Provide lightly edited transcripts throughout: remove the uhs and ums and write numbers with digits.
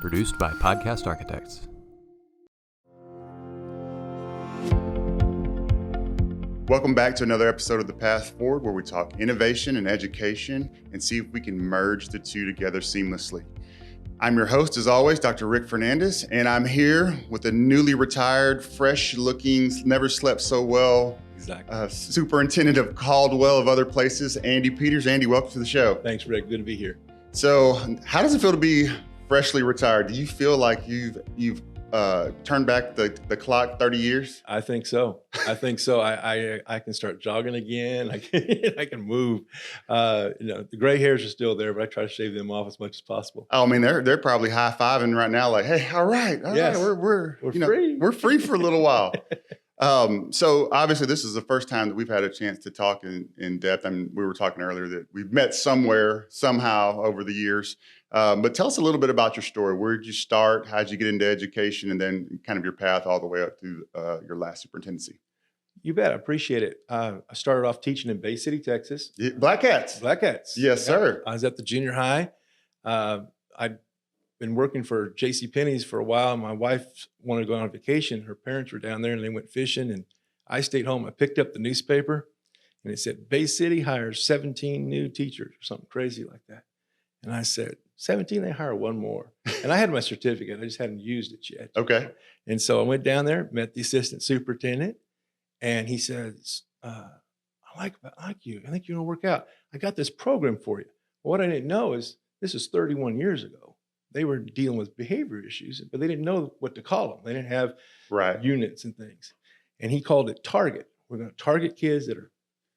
Produced by Podcast Architects. Welcome back to another episode of The Path Forward, where we talk innovation and education and see if we can merge the two together seamlessly. I'm your host, as always, Dr. Rick Fernandez, and I'm here with a newly retired, fresh-looking, never slept so well, superintendent of Caldwell of other places, Andy Peters. Andy, welcome to the show. Thanks, Rick. Good to be here. So, how does it feel to be freshly retired? Do you feel like you've turned back the clock 30 years? I think so. I can start jogging again. I can move. The gray hairs are still there, but I try to shave them off as much as possible. Oh, I mean, they're probably high-fiving right now, like, "Hey, all right, we're free. We're free for a little while." So obviously, this is the first time that we've had a chance to talk in depth. I mean, we were talking earlier that we've met somewhere, somehow over the years. But tell us a little bit about your story. Where did you start? How did you get into education? And then kind of your path all the way up to your last superintendency. You bet. I appreciate it. I started off teaching in Bay City, Texas. Black Cats. Yes, sir. I was at the junior high. I'd been working for JCPenney's for a while. My wife wanted to go on vacation. Her parents were down there and they went fishing. And I stayed home. I picked up the newspaper and it said, Bay City hires 17 new teachers or something crazy like that. And I said, 17, they hire one more. And I had my certificate. I just hadn't used it yet. Okay. And so I went down there, met the assistant superintendent, and he says, I like you. I think you're going to work out. I got this program for you. Well, what I didn't know is this is 31 years ago. They were dealing with behavior issues, but they didn't know what to call them. They didn't have units and things. And he called it Target. We're going to target kids that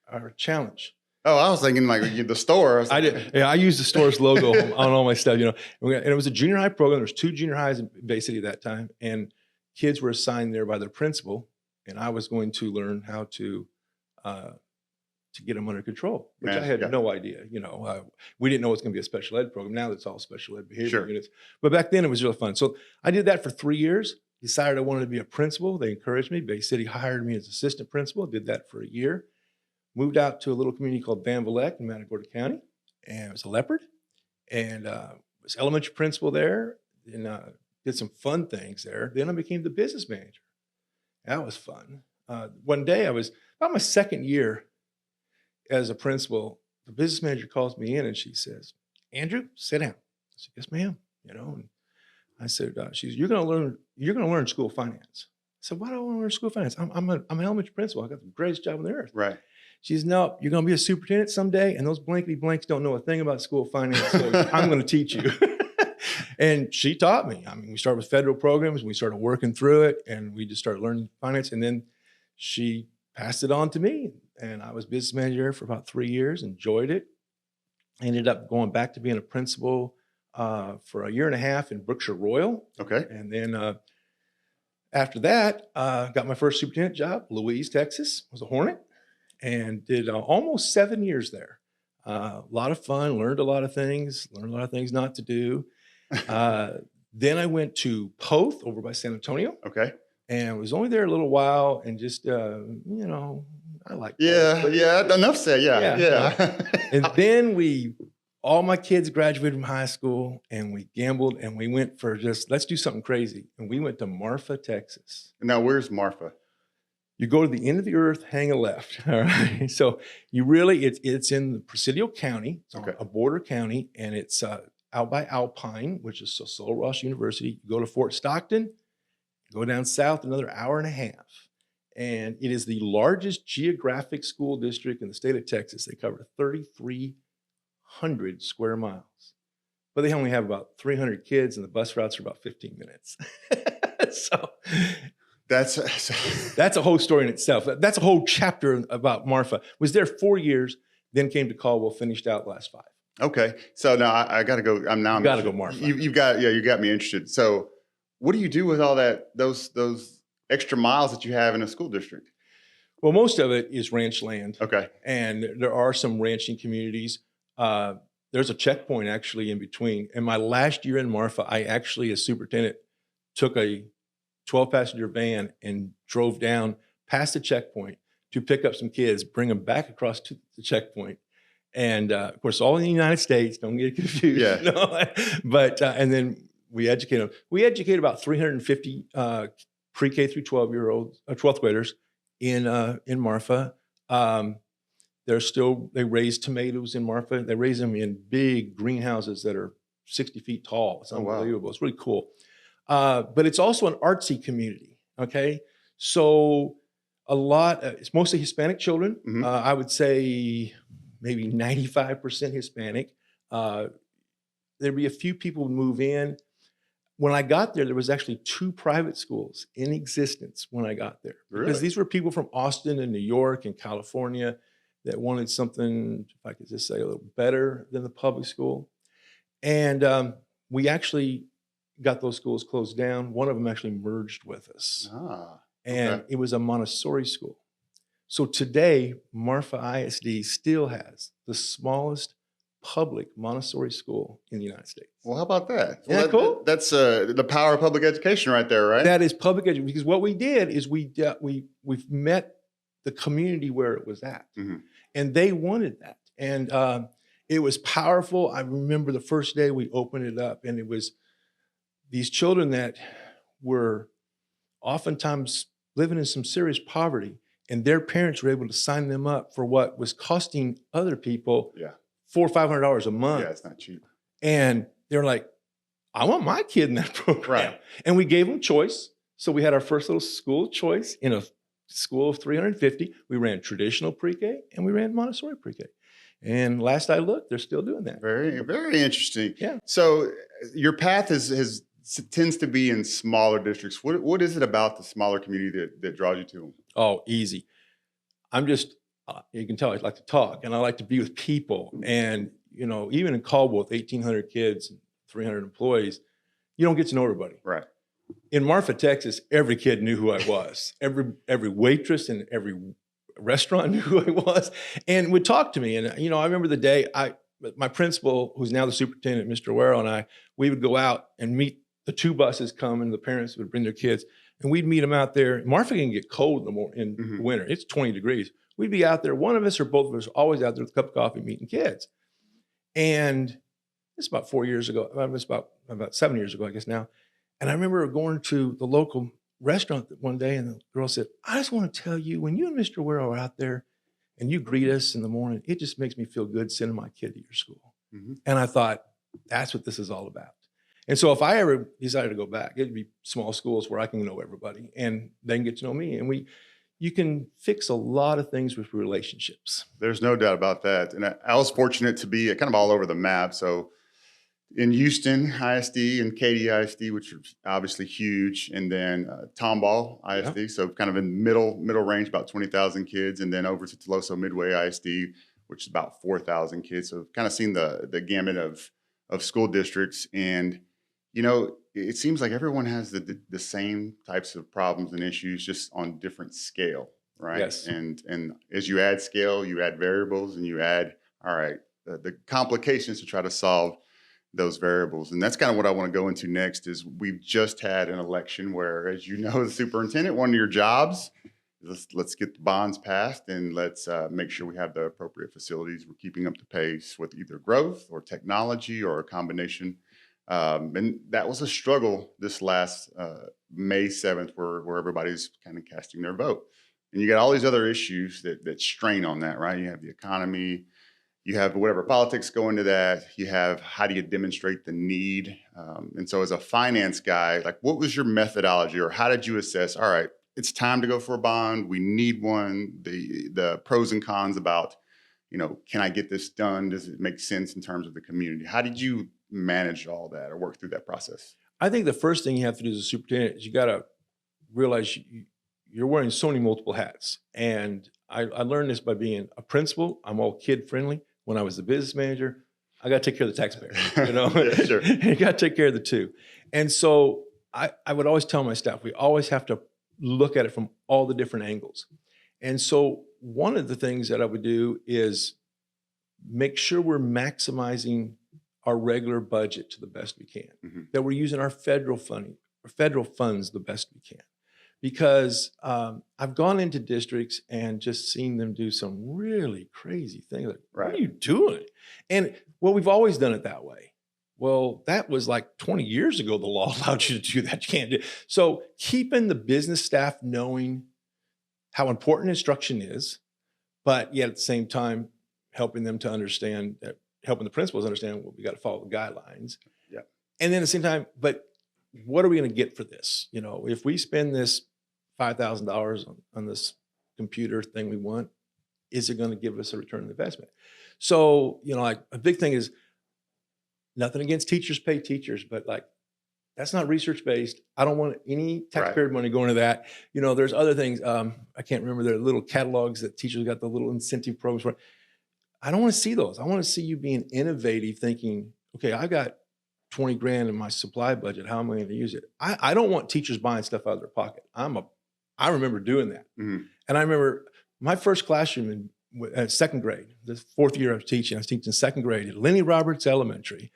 are a challenge. Oh, I was thinking like the store. I did. Yeah, I used the store's logo on all my stuff, And it was a junior high program. There was 2 junior highs in Bay City at that time, and kids were assigned there by their principal, and I was going to learn how to get them under control, which I had no idea. We didn't know it was going to be a special ed program. Now it's all special ed behavior units. But back then it was really fun. So I did that for 3 years. Decided I wanted to be a principal. They encouraged me. Bay City hired me as assistant principal. Did that for a year. Moved out to a little community called Van Vleck in Matagorda County, and it was a leopard, and was elementary principal there, and did some fun things there. Then I became the business manager. That was fun. One day I was about my second year as a principal. The business manager calls me in and she says, "Andrew, sit down." I said, "Yes, ma'am." And I said, "You're going to learn school finance." I said, "Why do I want to learn school finance? I'm an elementary principal. I got the greatest job on the earth." Right. She says, "No, you're going to be a superintendent someday, and those blankety blanks don't know a thing about school finance, so I'm going to teach you." And she taught me. I mean, we started with federal programs, we started working through it, and we just started learning finance, and then she passed it on to me, and I was business manager for about 3 years, enjoyed it. I ended up going back to being a principal for a year and a half in Brookshire Royal. Okay. And then after that, got my first superintendent job, Louise, Texas, was a Hornet. And did almost 7 years there. A lot of fun, learned a lot of things not to do. Then I went to Poth over by San Antonio. Okay. And was only there a little while and just, I like Poth. Yeah, enough said, yeah. And then all my kids graduated from high school and we gambled and we went for let's do something crazy. And we went to Marfa, Texas. Now, where's Marfa? You go to the end of the earth, hang a left. All right. So it's in the Presidio County. It's on a border county, and it's out by Alpine, which is Sul Ross University. You go to Fort Stockton, go down south another hour and a half. And it is the largest geographic school district in the state of Texas. They cover 3,300 square miles. But they only have about 300 kids, and the bus routes are about 15 minutes. So that's a whole story in itself. That's a whole chapter about Marfa. Was there 4 years, then came to Caldwell, finished out last 5. Okay. So now I got to go. I'm got to go Marfa. You got me interested. So what do you do with all those extra miles that you have in a school district? Well, most of it is ranch land. Okay. And there are some ranching communities. There's a checkpoint actually in between. And my last year in Marfa, I actually, as superintendent, took a 12-passenger van and drove down past the checkpoint to pick up some kids, bring them back across to the checkpoint, And of course, all in the United States, don't get confused. Yeah. You know? But, and then we educate them. We educate about 350 pre-K through 12-year-olds, 12th graders in Marfa. They raise tomatoes in Marfa. They raise them in big greenhouses that are 60 feet tall. It's unbelievable. Wow. It's really cool. But it's also an artsy community. Okay. So it's mostly Hispanic children. Mm-hmm. I would say maybe 95% Hispanic. There'd be a few people who move in. When I got there was actually 2 private schools in existence when I got there. Really? Because these were people from Austin and New York and California that wanted something, if I could just say, a little better than the public school. And we actually got those schools closed down. One of them actually merged with us. And it was a Montessori school. So today, Marfa ISD still has the smallest public Montessori school in the United States. Well, how about that? Isn't that cool? That's the power of public education right there, right? That is public education. Because what we did is we've met the community where it was at. Mm-hmm. And they wanted that. And it was powerful. I remember the first day we opened it up, and it was these children that were oftentimes living in some serious poverty, and their parents were able to sign them up for what was costing other people $400 or $500 a month. Yeah, it's not cheap. And they're like, I want my kid in that program. Right. And we gave them choice. So we had our first little school choice in a school of 350. We ran traditional pre-K and we ran Montessori pre-K. And last I looked, they're still doing that. Very, very interesting. Yeah. So your path tends to be in smaller districts. What is it about the smaller community that draws you to them? Oh, easy. I'm just, you can tell I like to talk and I like to be with people. And, you know, even in Caldwell with 1,800 kids, 300 employees, you don't get to know everybody. Right. In Marfa, Texas, every kid knew who I was. Every waitress and every restaurant knew who I was and would talk to me. And, you know, I remember the day my principal, who's now the superintendent, Mr. Warrow, and I, we would go out and meet the 2 buses come and the parents would bring their kids and we'd meet them out there. Marfa can get cold in the winter. It's 20 degrees. We'd be out there. One of us or both of us always out there with a cup of coffee meeting kids. And it's about 4 years ago. It's about 7 years ago, I guess now. And I remember going to the local restaurant one day and the girl said, I just want to tell you, when you and Mr. Warrow are out there and you greet us in the morning, it just makes me feel good sending my kid to your school. Mm-hmm. And I thought, that's what this is all about. And so if I ever decided to go back, it'd be small schools where I can know everybody and they can get to know me. And you can fix a lot of things with relationships. There's no doubt about that. And I was fortunate to be kind of all over the map. So in Houston ISD and Katy ISD, which are obviously huge, and then Tomball ISD, yeah. So kind of in middle range, about 20,000 kids, and then over to Toloso Midway ISD, which is about 4,000 kids. So kind of seen the gamut of school districts. And, you know, it seems like everyone has the same types of problems and issues, just on different scale, right? Yes. And as you add scale, you add variables, and you add, all right, the complications to try to solve those variables. And that's kind of what I want to go into next. Is we've just had an election where, as you know, the superintendent, one of your jobs, let's get the bonds passed, and let's make sure we have the appropriate facilities. We're keeping up to pace with either growth or technology or a combination. And that was a struggle this last May 7th, where everybody's kind of casting their vote. And you got all these other issues that strain on that, right? You have the economy, you have whatever politics go into that. You have, how do you demonstrate the need? And so as a finance guy, like, what was your methodology, or how did you assess, all right, it's time to go for a bond, we need one, the pros and cons about, you know, can I get this done? Does it make sense in terms of the community? How did you manage all that or work through that process? I think the first thing you have to do as a superintendent is you got to realize you're wearing so many multiple hats. And I learned this by being a principal. I'm all kid friendly. When I was the business manager, I got to take care of the taxpayer, you know, yeah, sure. You got to take care of the two. And so I would always tell my staff, we always have to look at it from all the different angles. And so one of the things that I would do is make sure we're maximizing our regular budget to the best we can, that we're using our federal funds the best we can. because I've gone into districts and just seen them do some really crazy things. Like, Right. what are you doing? And well, we've always done it that way. Well, that was like 20 years ago. The law allowed you to do that. You can't do it. So keeping the business staff knowing how important instruction is, but yet at the same time, helping them to understand that, helping the principals understand, well, we got to follow the guidelines. Yeah. And then at the same time, but what are we going to get for this? You know, if we spend this $5,000 on this computer thing we want, is it going to give us a return on investment? So, you know, like a big thing is nothing against teachers pay teachers, but like, that's not research-based. I don't want any taxpayer money going to that. You know, there's other things. I can't remember. There are little catalogs that teachers got, the little incentive programs for. I don't want to see those. I want to see you being innovative, thinking, okay, I got 20 grand in my supply budget. How am I going to use it? I don't want teachers buying stuff out of their pocket. I remember doing that. Mm-hmm. And I remember my first classroom in second grade, the fourth year I was teaching second grade at Lenny Roberts Elementary.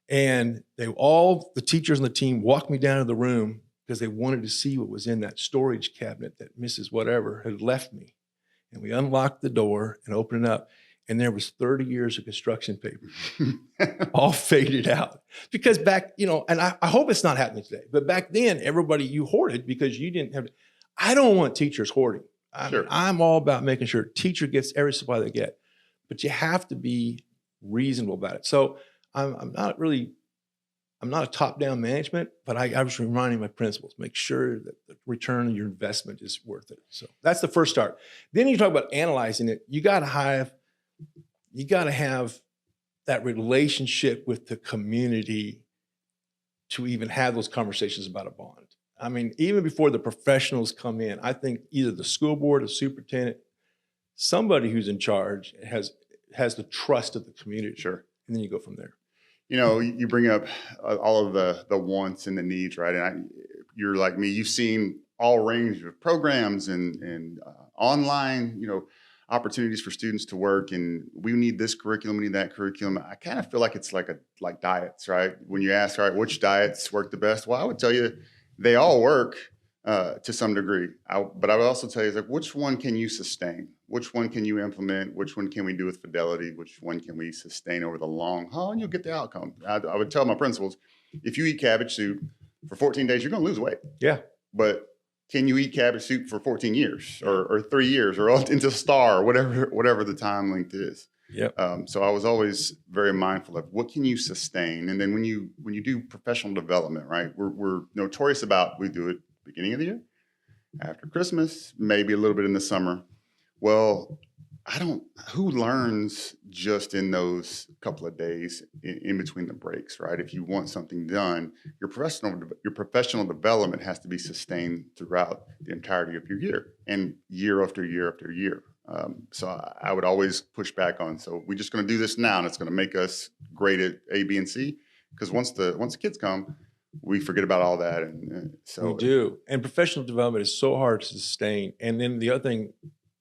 And all the teachers on the team walked me down to the room because they wanted to see what was in that storage cabinet that Mrs. Whatever had left me. And we unlocked the door and opened it up. And there was 30 years of construction paper, all faded out. Because back, you know, and I hope it's not happening today, but back then, everybody, you hoarded because you didn't have, I don't want teachers hoarding. I'm all about making sure teacher gets every supply they get, but you have to be reasonable about it. So I'm not a top-down management, but I was reminding my principals, make sure that the return on your investment is worth it. So that's the first start. Then you talk about analyzing it. You got to have that relationship with the community to even have those conversations about a bond. I mean, even before the professionals come in, I think either the school board, a superintendent, somebody who's in charge has the trust of the community. Sure. And then you go from there. You know, you bring up all of the wants and the needs, right? And you're like me, you've seen all range of programs and online, you know, opportunities for students to work, and we need this curriculum, we need that curriculum. I kind of feel like it's like diets, right? When you ask, all right, which diets work the best? Well, I would tell you they all work to some degree. But I would also tell you, like, which one can you sustain? Which one can you implement? Which one can we do with fidelity? Which one can we sustain over the long haul? And you'll get the outcome. I would tell my principals, if you eat cabbage soup for 14 days, you're going to lose weight. Yeah. But can you eat cabbage soup for 14 years or 3 years or into STAR or whatever the time length is? Yep. So I was always very mindful of what can you sustain? And then when you do professional development, right, we're notorious about, we do it beginning of the year, after Christmas, maybe a little bit in the summer. Well, who learns just in those couple of days in between the breaks, right? If you want something done, your professional development has to be sustained throughout the entirety of your year and year after year after year. So I would always push back on, so we're just going to do this now and it's going to make us great at A, B, and C. Because once the kids come, we forget about all that. And so we do. And professional development is so hard to sustain. And then the other thing,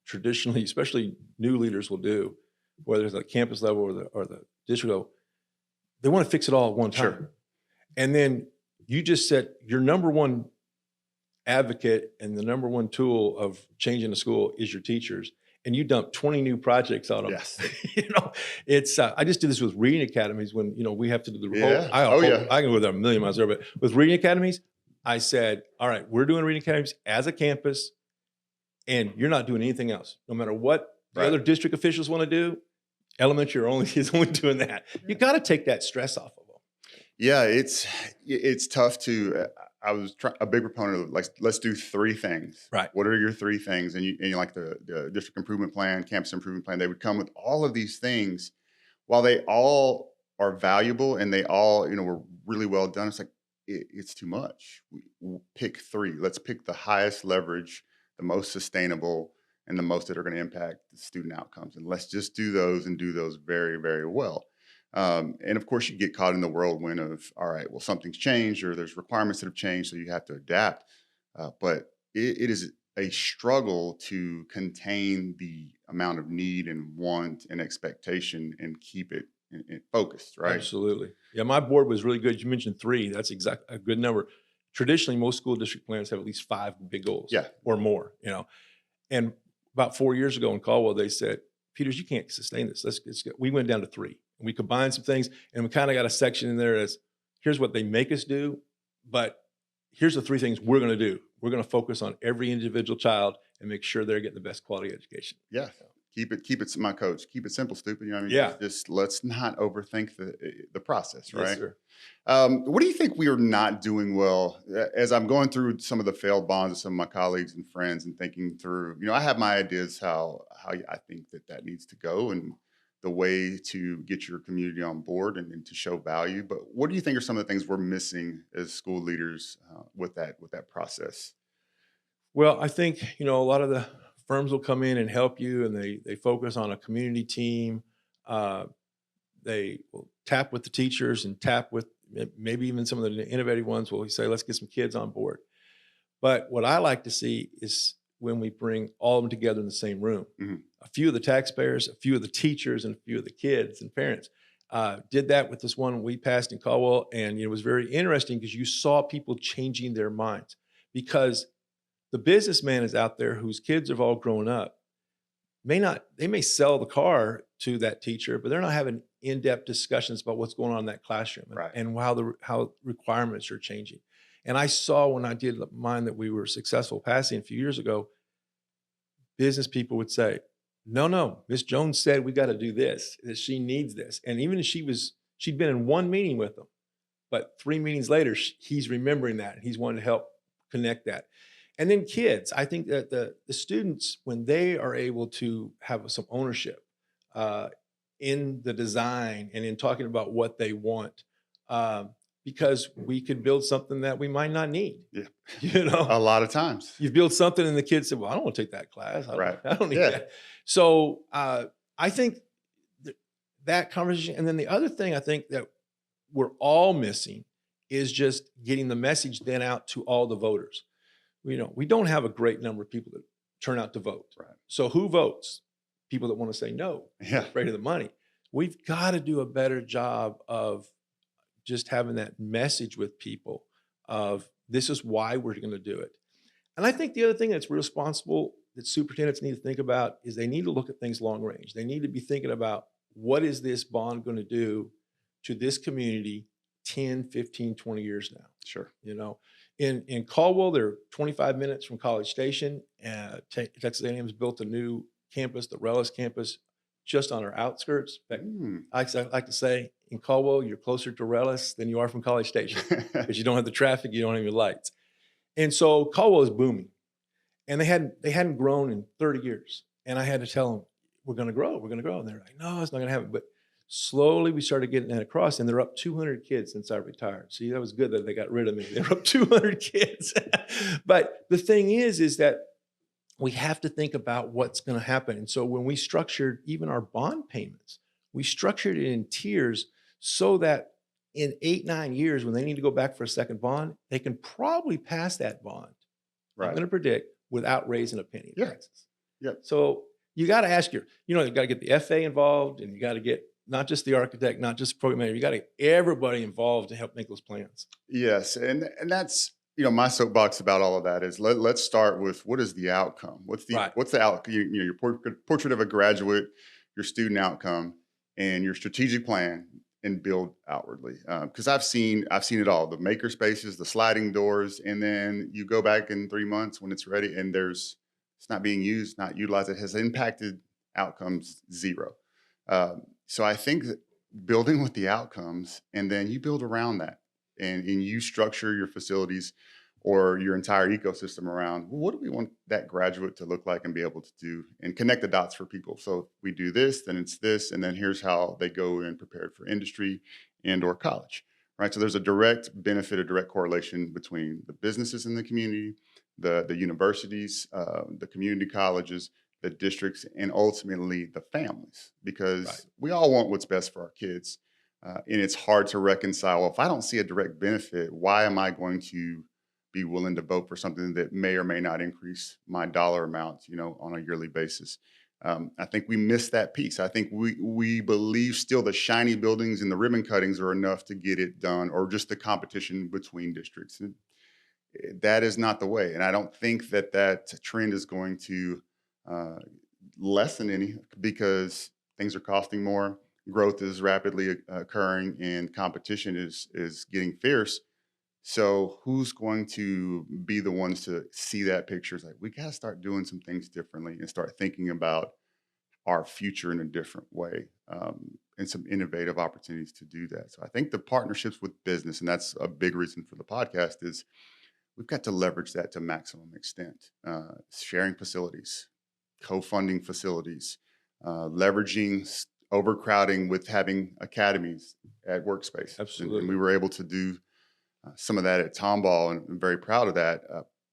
traditionally, especially new leaders will do, whether it's at campus level or the district level, they want to fix it all at one time. Sure. And then you just said your number one advocate and the number one tool of changing the school is your teachers. And you dump 20 new projects on them. Yes. You know, it's, I just did this with reading academies when, you know, we have to do the Yeah. I can go there a million miles there, but with reading academies, I said, all right, we're doing reading academies as a campus and you're not doing anything else. No matter what the other district officials want to do, elementary is only doing that. You got to take that stress off of them. Yeah, it's tough to, I was a big proponent of, like, let's do three things. Right. What are your three things? And you like the district improvement plan, campus improvement plan, they would come with all of these things. While they all are valuable and they all, you know, were really well done, it's like, it's too much. We'll pick three. Let's pick the highest leverage, the most sustainable, and the most that are going to impact the student outcomes. And let's just do those and do those very, very well. And of course, you get caught in the whirlwind of, all right, well, something's changed or there's requirements that have changed, so you have to adapt. But it is a struggle to contain the amount of need and want and expectation and keep it focused, right? Absolutely. Yeah, my board was really good. You mentioned three. That's a good number. traditionally most school district plans have at least 5 big goals or more, And about 4 years ago in Caldwell, they said, Peters, you can't sustain this. We went down to 3. And we combined some things, and we kind of got a section in there as, here's what they make us do, but here's the 3 things we're going to do. We're going to focus on every individual child and make sure they're getting the best quality education. Yeah. Keep it, my coach, keep it simple, stupid. You know what I mean? Yeah. Just let's not overthink the process, right? Yes, sir. What do you think we are not doing well? As I'm going through some of the failed bonds of some of my colleagues and friends and thinking through, I have my ideas how I think that needs to go and the way to get your community on board and to show value. But what do you think are some of the things we're missing as school leaders with that process? Well, I think, a lot of the firms will come in and help you, and they focus on a community team. They will tap with the teachers and tap with maybe even some of the innovative ones will say, let's get some kids on board. But what I like to see is when we bring all of them together in the same room. Mm-hmm. A few of the taxpayers, a few of the teachers, and a few of the kids and parents did that with this one we passed in Caldwell. And it was very interesting because you saw people changing their minds, because the businessman is out there whose kids have all grown up. They may sell the car to that teacher, but they're not having in-depth discussions about what's going on in that classroom and how requirements are changing. And I saw when I did mine that we were successful passing a few years ago, business people would say, no, Miss Jones said we got to do this, that she needs this. And even if she'd been in one meeting with them, but 3 meetings later, he's remembering that and he's wanting to help connect that. And then kids, I think that the students, when they are able to have some ownership in the design and in talking about what they want, because we could build something that we might not need. Yeah. A lot of times. You build something and the kids say, well, I don't want to take that class. I don't need that. So I think that conversation. And then the other thing I think that we're all missing is just getting the message then out to all the voters. We don't have a great number of people that turn out to vote. Right. So who votes? People that want to say no, afraid of the money. We've got to do a better job of just having that message with people of this is why we're going to do it. And I think the other thing that's responsible that superintendents need to think about is they need to look at things long range. They need to be thinking about what is this bond going to do to this community 10, 15, 20 years now. Sure. In Caldwell, they're 25 minutes from College Station. Texas A&M has built a new campus, the Rellis campus, just on our outskirts. I like to say, in Caldwell, you're closer to Rellis than you are from College Station because you don't have the traffic, you don't have your lights. And so Caldwell is booming. And they hadn't grown in 30 years. And I had to tell them, we're going to grow. And they're like, no, it's not going to happen. But slowly we started getting that across, and they're up 200 kids since I retired. See, that was good that they got rid of me. They're up 200 kids. But the thing is that we have to think about what's going to happen. And so when we structured even our bond payments, we structured it in tiers so that in 8-9 years, when they need to go back for a second bond, they can probably pass that bond. Right. I'm going to predict without raising a penny in taxes. Yeah. So you got to ask you got to get the FA involved, and you got to get not just the architect, not just the program manager, you got to get everybody involved to help make those plans. Yes. And that's, my soapbox about all of that is let's start with what is the outcome? What's the outcome? Your portrait of a graduate, your student outcome, and your strategic plan, and build outwardly. Because I've seen it all, the maker spaces, the sliding doors, and then you go back in 3 months when it's ready and it's not being used, not utilized. It has impacted outcomes zero. So I think that building with the outcomes, and then you build around that, and you structure your facilities or your entire ecosystem around, well, what do we want that graduate to look like and be able to do, and connect the dots for people. So if we do this, then it's this, and then here's how they go and prepare for industry and or college, right? So there's a direct benefit, a direct correlation between the businesses in the community, the universities, the community colleges, the districts, and ultimately the families, because we all want what's best for our kids. And it's hard to reconcile. Well, if I don't see a direct benefit, why am I going to be willing to vote for something that may or may not increase my dollar amount, on a yearly basis? I think we miss that piece. I think we believe still the shiny buildings and the ribbon cuttings are enough to get it done, or just the competition between districts. And that is not the way. And I don't think that trend is going to lessen any, because things are costing more, growth is rapidly occurring, and competition is getting fierce. So who's going to be the ones to see that picture? It's like, we got to start doing some things differently and start thinking about our future in a different way, and some innovative opportunities to do that. So I think the partnerships with business, and that's a big reason for the podcast, is we've got to leverage that to maximum extent. Sharing facilities, co-funding facilities, leveraging overcrowding with having academies at workspace. Absolutely. And we were able to do some of that at Tomball, and I'm very proud of that.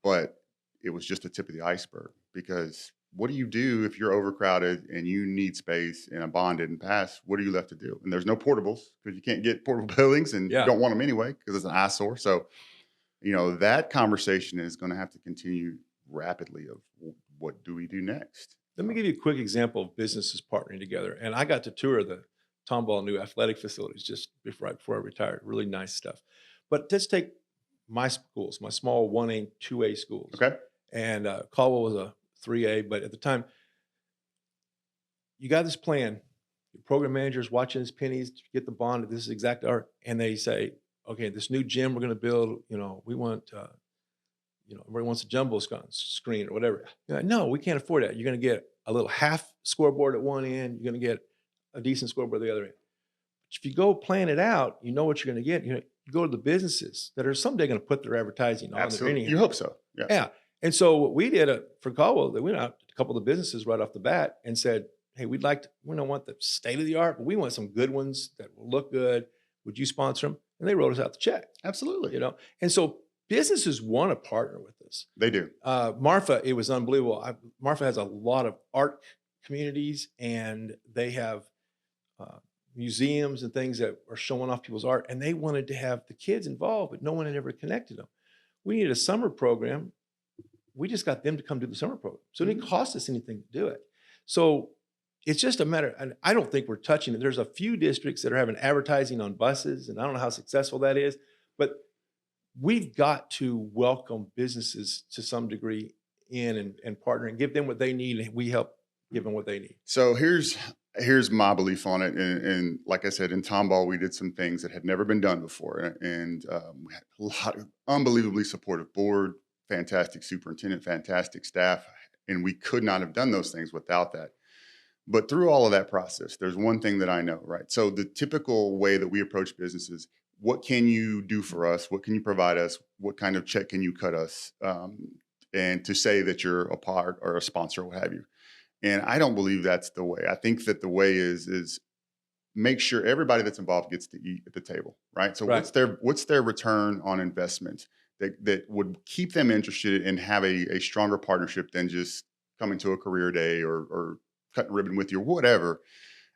But it was just the tip of the iceberg, because what do you do if you're overcrowded and you need space and a bond didn't pass? What are you left to do? And there's no portables, because you can't get portable buildings, and you don't want them anyway because it's an eyesore. So, that conversation is going to have to continue rapidly of what do we do next? Let me give you a quick example of businesses partnering together. And I got to tour the Tomball new athletic facilities just right before I retired. Really nice stuff. But let's take my schools, my small 1A, 2A schools. Okay. And Caldwell was a 3A, but at the time, you got this plan. Your program manager's watching his pennies to get the bond. This is exact art. And they say, okay, this new gym we're going to build, we want, everybody wants a jumbo screen or whatever. You're like, no, we can't afford that. You're going to get a little half scoreboard at one end. You're going to get a decent scoreboard at the other end. But if you go plan it out, you know what you're going to get. You go to the businesses that are someday going to put their advertising on. Absolutely. There. You hope so. Yeah. Yeah. And so what we did for Caldwell, they went out to a couple of the businesses right off the bat and said, hey, we don't want the state of the art, but we want some good ones that will look good. Would you sponsor them? And they wrote us out the check. Absolutely. And so businesses want to partner with us. They do. Marfa, it was unbelievable. Marfa has a lot of art communities, and they have museums and things that are showing off people's art. And they wanted to have the kids involved, but no one had ever connected them. We needed a summer program. We just got them to come do the summer program. So it didn't cost us anything to do it. So it's just a matter, and I don't think we're touching it. There's a few districts that are having advertising on buses, and I don't know how successful that is, but we've got to welcome businesses to some degree in and partner and give them what they need, and we help give them what they need. So here's my belief on it. And like I said, in Tomball, we did some things that had never been done before. And we had a lot of unbelievably supportive board, fantastic superintendent, fantastic staff. And we could not have done those things without that. But through all of that process, there's one thing that I know, right? So the typical way that we approach businesses, what can you do for us? What can you provide us? What kind of check can you cut us? And to say that you're a part or a sponsor, or what have you. And I don't believe that's the way. I think that the way is make sure everybody that's involved gets to eat at the table, right? So what's their return on investment that would keep them interested and have a stronger partnership than just coming to a career day or cutting ribbon with you or whatever.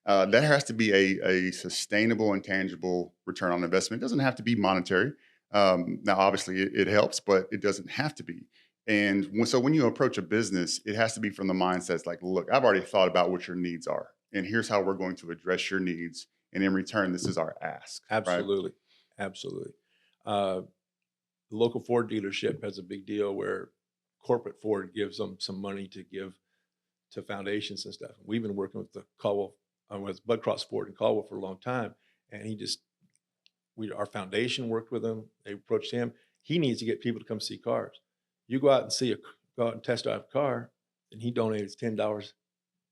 That has to be a sustainable and tangible return on investment. It doesn't have to be monetary. Now, obviously, it helps, but it doesn't have to be. And so when you approach a business, it has to be from the mindset like, look, I've already thought about what your needs are, and here's how we're going to address your needs. And in return, this is our ask. Absolutely. Right? Absolutely. The local Ford dealership has a big deal where corporate Ford gives them some money to give to foundations and stuff. We've been working with the Caldwell, with Bud Cross Ford in Caldwell for a long time. And our foundation worked with him. They approached him. He needs to get people to come see cars. You go out and test drive a car, and he donates $10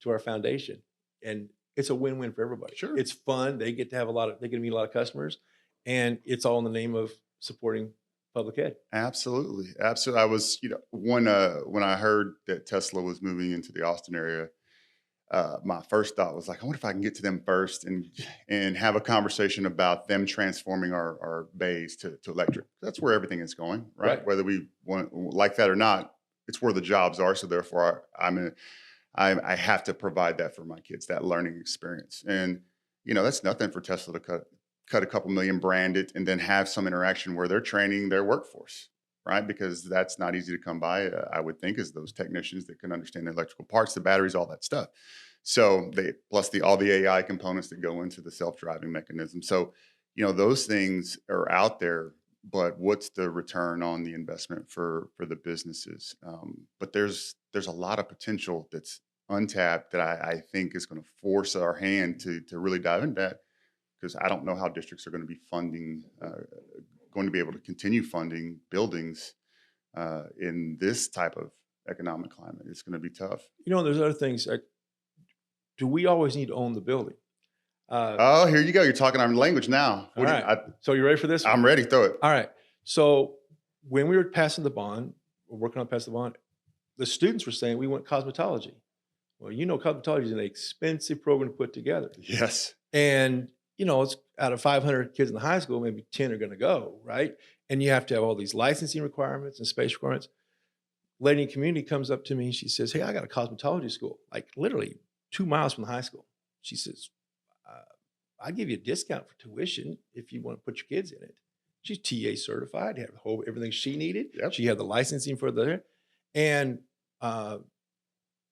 to our foundation. And it's a win-win for everybody. Sure. It's fun. They get to meet a lot of customers, and it's all in the name of supporting public ed. Absolutely. Absolutely. I was, when I heard that Tesla was moving into the Austin area, my first thought was like, I wonder if I can get to them first and have a conversation about them transforming our bays to electric. That's where everything is going, right? Whether we like that or not, it's where the jobs are. So therefore, I have to provide that for my kids, that learning experience. And that's nothing for Tesla to cut a couple million, brand it, and then have some interaction where they're training their workforce, right? Because that's not easy to come by, I would think, is those technicians that can understand the electrical parts, the batteries, all that stuff. So plus all the AI components that go into the self-driving mechanism. So, those things are out there, but what's the return on the investment for the businesses? But there's a lot of potential that's untapped that I think is going to force our hand to really dive into that, because I don't know how districts are going to be funding, going to be able to continue funding buildings in this type of economic climate. It's going to be tough. There's other things. Like, do we always need to own the building? Oh, here you go. You're talking our language now. All right. So you ready for this one? I'm ready. Throw it. All right. So when we were passing the bond, or working on passing the bond, the students were saying we want cosmetology. Well, cosmetology is an expensive program to put together. Yes. And, it's out of 500 kids in the high school, maybe 10 are going to go, right? And you have to have all these licensing requirements and space requirements. Lady in community comes up to me and she says, hey, I got a cosmetology school, like literally 2 miles from the high school. She says, I'll give you a discount for tuition if you want to put your kids in it. She's TA certified, had everything she needed. Yep. She had the licensing for the, and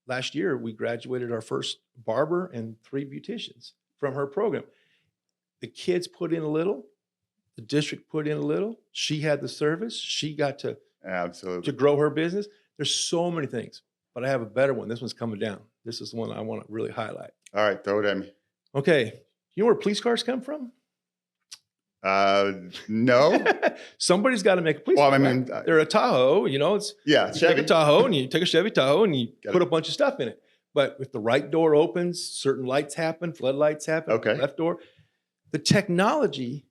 last year we graduated our first barber and 3 beauticians from her program. The kids put in a little, the district put in a little. She had the service. She got to grow her business. There's so many things, but I have a better one. This one's coming down. This is the one I want to really highlight. All right, throw it at me. Okay. You know where police cars come from? No. Somebody's got to make a police car. Well, I mean, they're a Tahoe, it's yeah, you take a Tahoe and you take a Chevy Tahoe and you put a bunch of stuff in it. But if the right door opens, certain lights happen, floodlights happen, okay. Left door. The technology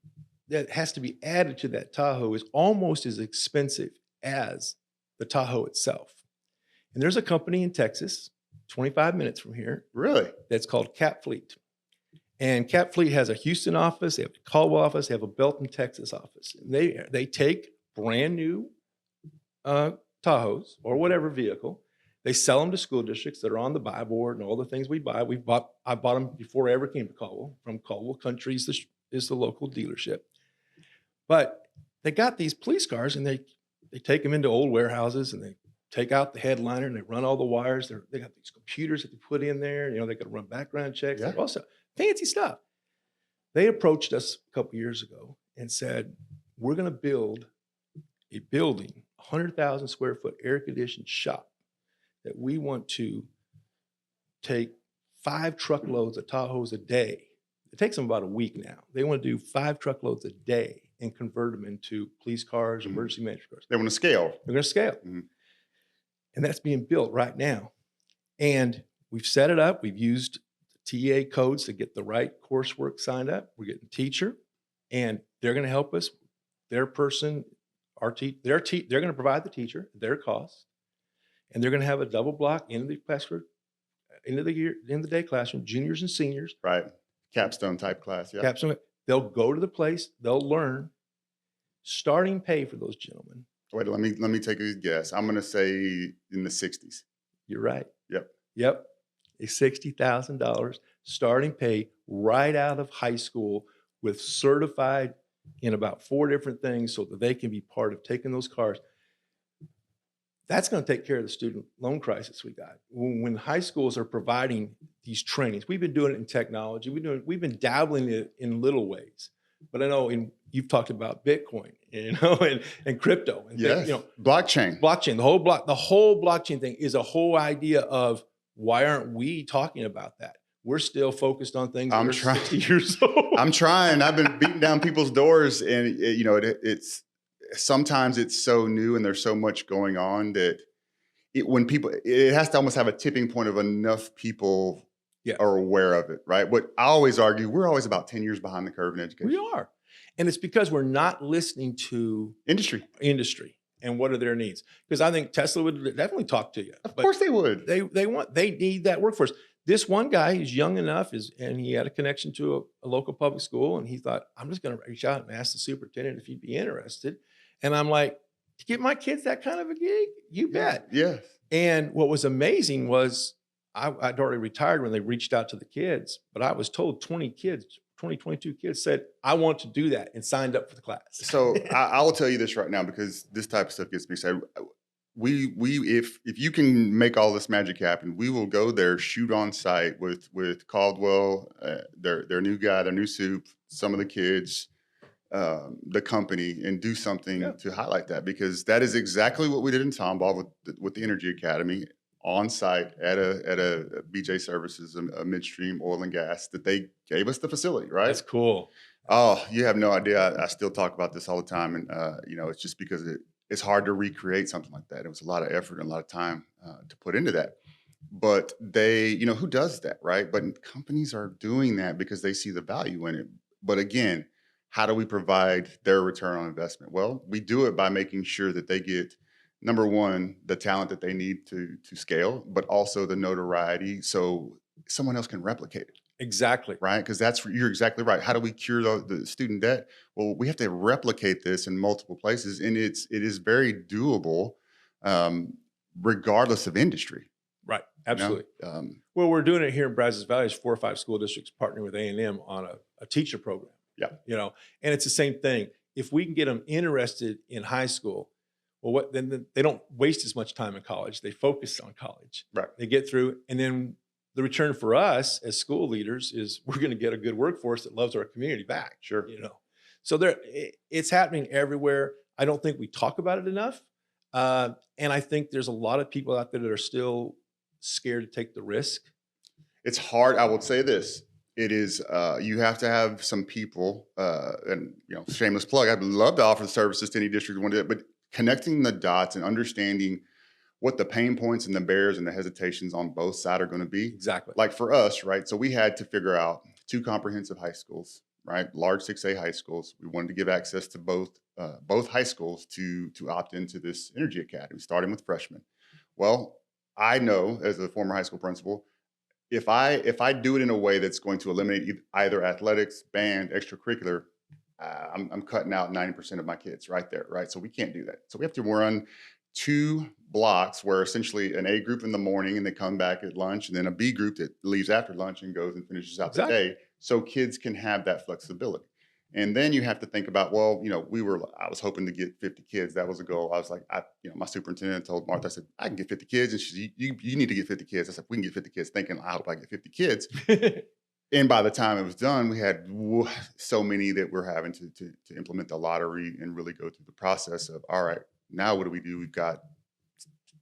that has to be added to that Tahoe is almost as expensive as the Tahoe itself. And there's a company in Texas, 25 minutes from here. Really? That's called Cap Fleet. And Cap Fleet has a Houston office, they have a Caldwell office, they have a Belton, Texas office. And they take brand new Tahoes or whatever vehicle. They sell them to school districts that are on the buy board and all the things we buy. I bought them before I ever came to Caldwell. From Caldwell Country is the local dealership. But they got these police cars and they take them into old warehouses and they take out the headliner and they run all the wires. They got these computers that they put in there. They got to run background checks. Yeah. Also fancy stuff. They approached us a couple years ago and said, we're going to build a building, 100,000 square foot air conditioned shop that we want to take 5 truckloads of Tahoes a day. It takes them about a week now. They want to do 5 truckloads a day and convert them into police cars, emergency management cars. They want to scale. They're going to scale. Mm-hmm. And that's being built right now. And we've set it up. We've used TA codes to get the right coursework signed up. We're getting a teacher, and they're going to help us. Their person, they're going to provide the teacher, their cost, and they're going to have a double block into the classroom, end of the day classroom, juniors and seniors. Right. Capstone type class. Yeah. Capstone. They'll go to the place. They'll learn. Starting pay for those gentlemen. Wait, let me take a guess. I'm going to say in the 60s. You're right. Yep. A $60,000 starting pay right out of high school with certified in about 4 different things so that they can be part of taking those cars. That's going to take care of the student loan crisis we got. When high schools are providing these trainings, we've been doing it in technology. We've been dabbling it in little ways. But I know you've talked about Bitcoin, and crypto, and blockchain. The whole blockchain thing is a whole idea of why aren't we talking about that? We're still focused on things that are 60 years old. I'm trying. I've been beating down people's doors, and it's sometimes it's so new and there's so much going on that it has to almost have a tipping point of enough people are aware of it, right? But I always argue we're always about 10 years behind the curve in education. We are. And it's because we're not listening to industry and what are their needs. Because I think Tesla would definitely talk to you. Of course they would. They need that workforce. This one guy is young enough and he had a connection to a local public school, and he thought, I'm just going to reach out and ask the superintendent if he'd be interested. And I'm like, to give my kids that kind of a gig? You bet. Yes. And what was amazing was I'd already retired when they reached out to the kids, but I was told 22 kids said, I want to do that, and signed up for the class. So I will tell you this right now, because this type of stuff gets me excited. If you can make all this magic happen, we will go there, shoot on site with Caldwell, their new guy, their new soup, some of the kids, the company and do something to highlight that, because that is exactly what we did in Tomball with the Energy Academy on site at a BJ Services, a midstream oil and gas, that they gave us the facility, right? That's cool. Oh, you have no idea. I still talk about this all the time. And, it's just because it's hard to recreate something like that. It was a lot of effort and a lot of time to put into that. But they, who does that, right? But companies are doing that because they see the value in it. But again, how do we provide their return on investment? Well, we do it by making sure that they get, number one, the talent that they need to scale, but also the notoriety so someone else can replicate it. Exactly. Right? Because you're exactly right. How do we cure the student debt? Well, we have to replicate this in multiple places, and it is very doable, regardless of industry. Right. Absolutely. Well, we're doing it here in Brazos Valley. There's 4 or 5 school districts partnering with A&M on a teacher program. Yeah. And it's the same thing. If we can get them interested in high school, well, then they don't waste as much time in college. They focus on college. Right. They get through, and then the return for us as school leaders is we're going to get a good workforce that loves our community back. Sure. So it's happening everywhere. I don't think we talk about it enough. And I think there's a lot of people out there that are still scared to take the risk. It's hard. I will say this. It is, you have to have some people, and, shameless plug, I'd love to offer the services to any district who want to do it, but connecting the dots and understanding what the pain points and the barriers and the hesitations on both sides are going to be. Exactly. Like for us, right? So we had to figure out 2 comprehensive high schools, right? Large 6A high schools. We wanted to give access to both high schools to opt into this Energy Academy, starting with freshmen. Well, I know as a former high school principal, if I do it in a way that's going to eliminate either athletics, band, extracurricular, I'm cutting out 90% of my kids right there, right? So we can't do that. So we have to run 2 blocks where essentially an A group in the morning and they come back at lunch, and then a B group that leaves after lunch and goes and finishes out the day, so kids can have that flexibility. And then you have to think about, well, I was hoping to get 50 kids. That was a goal. I was like, my superintendent told Martha, I said, I can get 50 kids. And she said, you need to get 50 kids. I said, we can get 50 kids, thinking, I hope I get 50 kids. And by the time it was done, we had so many that we're having to implement the lottery and really go through the process of, all right, now what do we do? We've got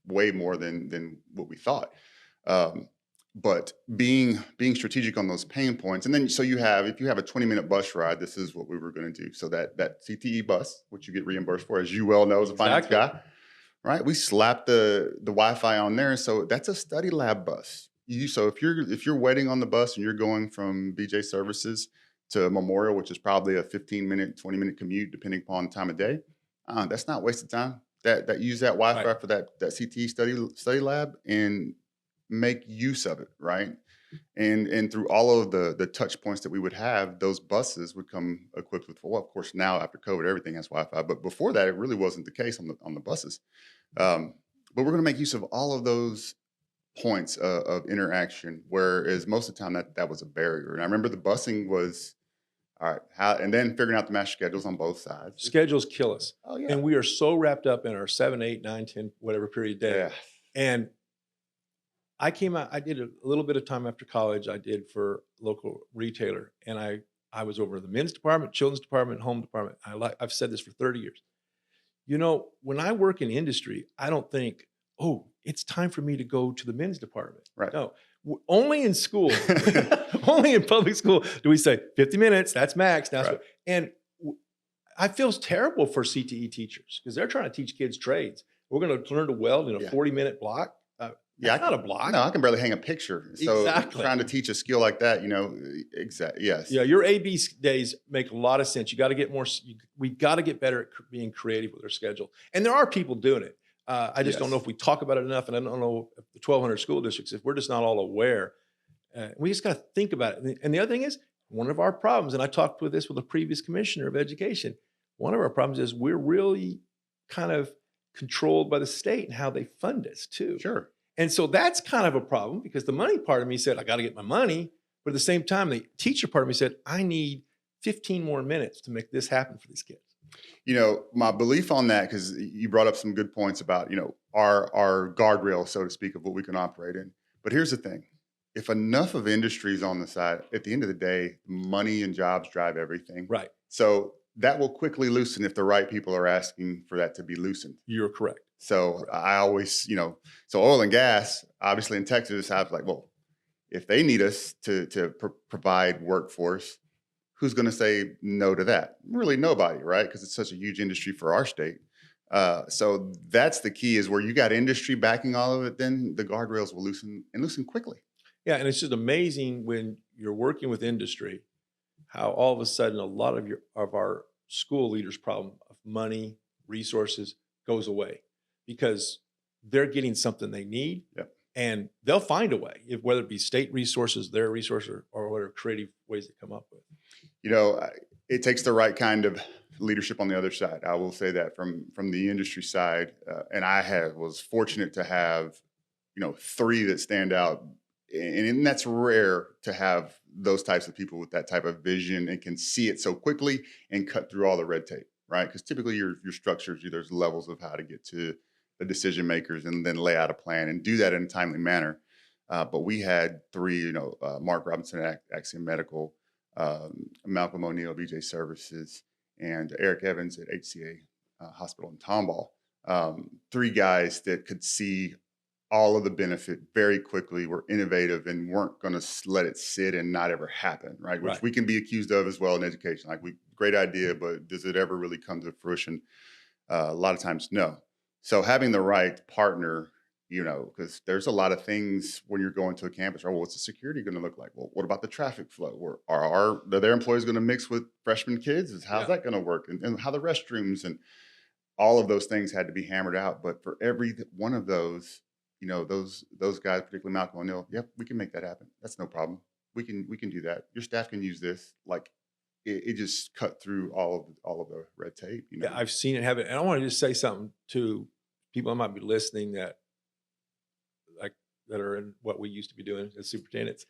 way more than what we thought. But being strategic on those pain points. And then, so if you have a 20-minute bus ride, this is what we were going to do. So that CTE bus, which you get reimbursed for, as you well know as a finance guy, right? We slapped the Wi-Fi on there. So that's a study lab bus. So if you're waiting on the bus and you're going from BJ Services to Memorial, which is probably a 15-minute, 20-minute commute, depending upon the time of day, that's not wasted time. That use that Wi-Fi for that CTE study lab and make use of it, right? And through all of the touch points that we would have, those buses would come equipped with, well, of course, now after COVID, everything has Wi-Fi, but before that, it really wasn't the case on the buses. But we're going to make use of all of those points of interaction, whereas most of the time that was a barrier. And I remember the busing was, all right, and then figuring out the master schedules on both sides. Schedules kill us. Oh, yeah. And we are so wrapped up in our 7, 8, 9, 10, whatever period of day. Yeah. And I came out, I did a little bit of time after college. I did for a local retailer, and I was over the men's department, children's department, home department. I've said this for 30 years. When I work in industry, I don't think, oh, it's time for me to go to the men's department. Right. No, only in school, only in public school do we say 50 minutes, that's max. That's right. And I feel terrible for CTE teachers because they're trying to teach kids trades. We're going to learn to weld in a 40-minute block. That's not a block. No, I can barely hang a picture. So trying to teach a skill like that, exactly. Yes. Yeah, your AB days make a lot of sense. You got to get more. We got to get better at being creative with our schedule. And there are people doing it. I just don't know if we talk about it enough. And I don't know if the 1,200 school districts, if we're just not all aware. We just got to think about it. And the other thing is, one of our problems, and I talked with this with a previous commissioner of education, one of our problems is we're really kind of controlled by the state and how they fund us too. Sure. And so that's kind of a problem because the money part of me said, I got to get my money. But at the same time, the teacher part of me said, I need 15 more minutes to make this happen for these kids. My belief on that, because you brought up some good points about, our guardrail, so to speak, of what we can operate in. But here's the thing. If enough of industries on the side, at the end of the day, money and jobs drive everything. Right. So that will quickly loosen if the right people are asking for that to be loosened. You're correct. So I always, so oil and gas, obviously in Texas, I was like, well, if they need us to provide workforce, who's going to say no to that? Really nobody, right? Because it's such a huge industry for our state. So that's the key, is where you got industry backing all of it, then the guardrails will loosen quickly. Yeah, and it's just amazing when you're working with industry, how all of a sudden a lot of our school leaders' problem of money, resources goes away, because they're getting something they need. Yep. And they'll find a way, whether it be state resources, their resources, or whatever creative ways they come up with. It takes the right kind of leadership on the other side. I will say that from the industry side, and was fortunate to have, 3 that stand out, and that's rare to have those types of people with that type of vision and can see it so quickly and cut through all the red tape, right? Because typically your structures, there's levels of how to get to the decision makers and then lay out a plan and do that in a timely manner. But we had 3, Mark Robinson at Axiom Medical, Malcolm O'Neill, BJ Services, and Eric Evans at HCA Hospital in Tomball. 3 guys that could see all of the benefit very quickly, were innovative, and weren't going to let it sit and not ever happen, right? Which we can be accused of as well in education. Like, great idea, but does it ever really come to fruition? A lot of times, no. So having the right partner, because there's a lot of things when you're going to a campus, right? Well, what's the security going to look like? Well, what about the traffic flow? Are their employees going to mix with freshman kids? How's that going to work? And how the restrooms and all of those things had to be hammered out. But for every one of those, those guys, particularly Malcolm O'Neill, yep, we can make that happen. That's no problem. We can do that. Your staff can use this. Like, it just cut through all of the red tape. Yeah, I've seen it happen. And I want to just say something to people that might be listening that are in what we used to be doing as superintendents.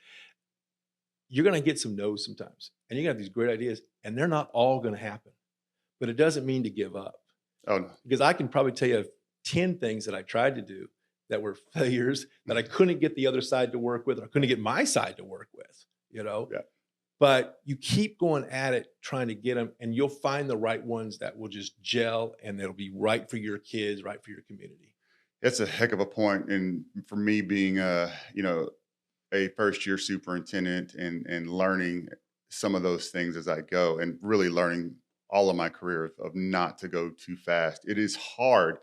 You're going to get some no's sometimes, and you got these great ideas, and they're not all going to happen. But it doesn't mean to give up. Oh, no. Because I can probably tell you 10 things that I tried to do that were failures, that I couldn't get the other side to work with, or I couldn't get my side to work with, Yeah. But you keep going at it, trying to get them, and you'll find the right ones that will just gel, and they'll be right for your kids, right for your community. That's a heck of a point. And for me, being a first year superintendent and learning some of those things as I go, and really learning all of my career of not to go too fast. It is hard.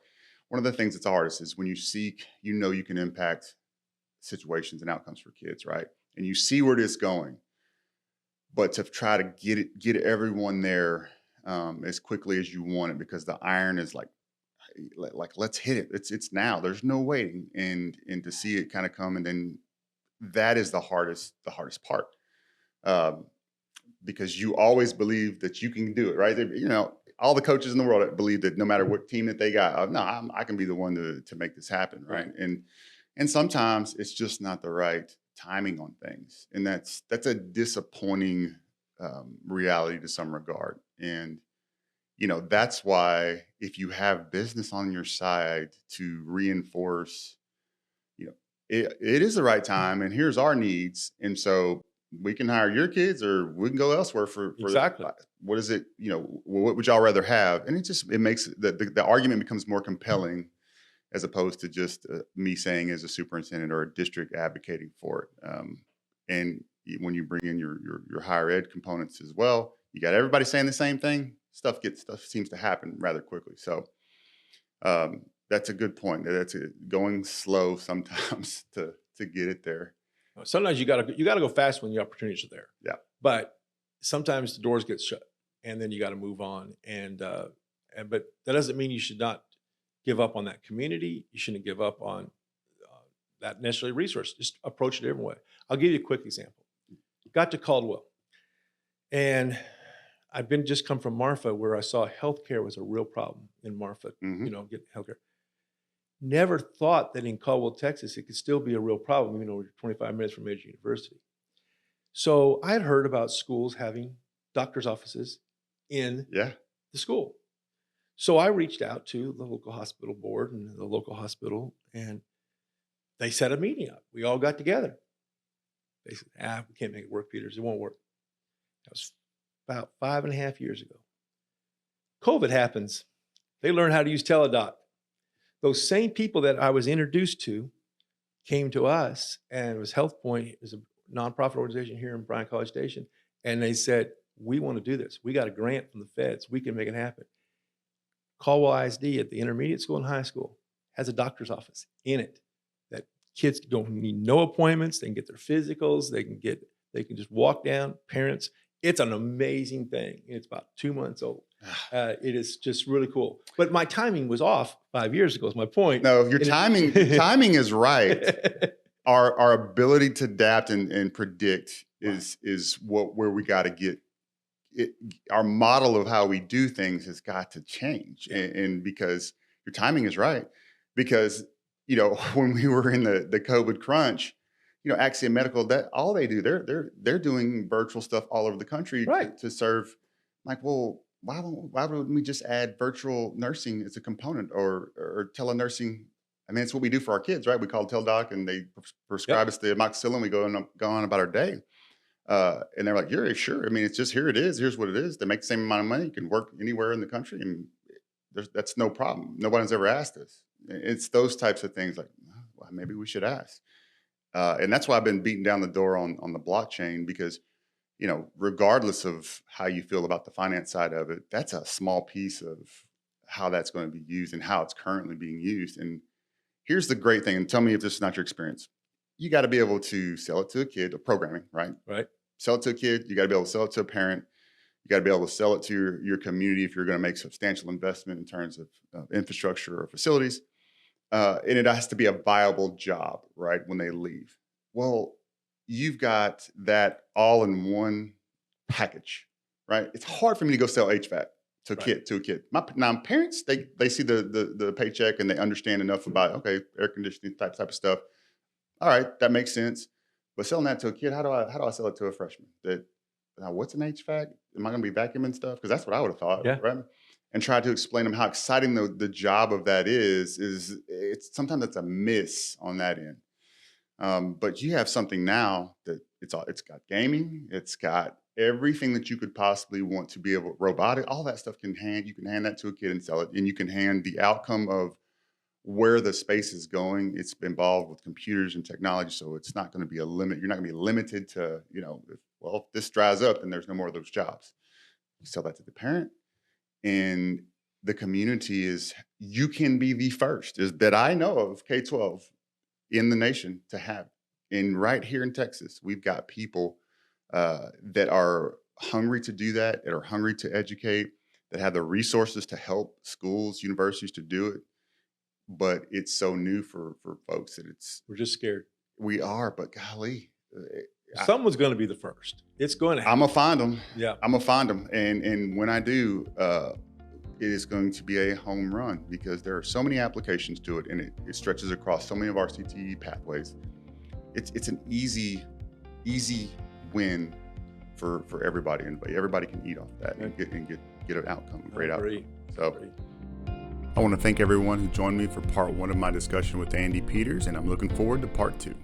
One of the things that's hardest is when you seek, you can impact situations and outcomes for kids, right? And you see where it is going, but to try to get everyone there as quickly as you want it, because the iron is like let's hit it. It's now. There's no waiting, and to see it kind of come, and then that is the hardest part. Because you always believe that you can do it, right? All the coaches in the world believe that no matter what team that they got, I can be the one to make this happen, right? And sometimes it's just not the right timing on things, and that's a disappointing reality to some regard. And that's why, if you have business on your side to reinforce, it is the right time, and here's our needs, and so we can hire your kids, or we can go elsewhere for exactly. What is it? What would y'all rather have? And it makes the argument becomes more compelling, as opposed to just me saying as a superintendent or a district advocating for it. And when you bring in your higher ed components as well, you got everybody saying the same thing. Stuff seems to happen rather quickly. So that's a good point. That's going slow sometimes to get it there. Sometimes you gotta go fast when the opportunities are there. Yeah. But sometimes the doors get shut, and then you got to move on. And but that doesn't mean you should not give up on that community. You shouldn't give up on that necessarily resource. Just approach it a different way. I'll give you a quick example. Got to Caldwell, and I've just come from Marfa, where I saw healthcare was a real problem in Marfa. Mm-hmm. Getting healthcare. Never thought that in Caldwell, Texas, it could still be a real problem, even though we're 25 minutes from major university. So I had heard about schools having doctor's offices in the school. So I reached out to the local hospital board and the local hospital, and they set a meeting up. We all got together. They said, we can't make it work, Peters. It won't work. That was about 5.5 years ago. COVID happens. They learn how to use teledoc. Those same people that I was introduced to came to us, and it was Health Point. It was a nonprofit organization here in Bryan College Station. And they said, we want to do this. We got a grant from the feds. We can make it happen. Caldwell ISD at the intermediate school and high school has a doctor's office in it that kids don't need no appointments. They can get their physicals. They can just walk down, parents. It's an amazing thing. It's about 2 months old. It is just really cool. But my timing was off 5 years ago is my point. No, your timing is right. Our ability to adapt and predict is where we got to get it. Our model of how we do things has got to change. And because your timing is right, because, when we were in the COVID crunch, Axiom Medical, that all they do, they're doing virtual stuff all over the country to serve. Like, well, why wouldn't we just add virtual nursing as a component or telenursing? I mean, it's what we do for our kids, right? We call it teledoc, and they prescribe us the amoxicillin. We go on about our day. And they're like, "You're sure? I mean, it's just here it is. Here's what it is. They make the same amount of money. You can work anywhere in the country, and that's no problem. Nobody's ever asked us." It's those types of things like, well, maybe we should ask. And that's why I've been beating down the door on the blockchain, because, regardless of how you feel about the finance side of it, that's a small piece of how that's going to be used and how it's currently being used. And here's the great thing, and tell me if this is not your experience. You got to be able to sell it to a kid, or programming, right? Right. Sell it to a kid. You got to be able to sell it to a parent. You got to be able to sell it to your community if you're going to make substantial investment in terms of infrastructure or facilities. And it has to be a viable job, right, when they leave. Well, you've got that all in one package, right? It's hard for me to go sell HVAC to a kid. Now, parents, they see the paycheck and they understand enough about, okay, air conditioning type of stuff. All right, that makes sense. But selling that to a kid, how do I sell it to a freshman? Now, what's an HVAC? Am I going to be vacuuming stuff? Because that's what I would have thought, right? And try to explain to them how exciting the job of that is it's sometimes it's a miss on that end. But you have something now that it's got gaming, it's got everything that you could possibly want to be able, robotic, all that stuff you can hand that to a kid and sell it, and you can hand the outcome of where the space is going. It's involved with computers and technology, so it's not going to be a limit. You're not going to be limited to, if this dries up, then there's no more of those jobs. You sell that to the parent. And the community you can be the first that I know of K-12 in the nation to have. And right here in Texas, we've got people that are hungry to do that are hungry to educate, that have the resources to help schools, universities to do it. But it's so new for folks that we're just scared. We are, but golly. Someone's going to be the first. It's going to happen. I'm going to find them. Yeah. I'm going to find them. And when I do, it is going to be a home run, because there are so many applications to it, and it stretches across so many of our CTE pathways. It's an easy win for everybody, and everybody can eat off that and get an outcome, a great outcome. So I want to thank everyone who joined me for part 1 of my discussion with Andy Peters, and I'm looking forward to part 2.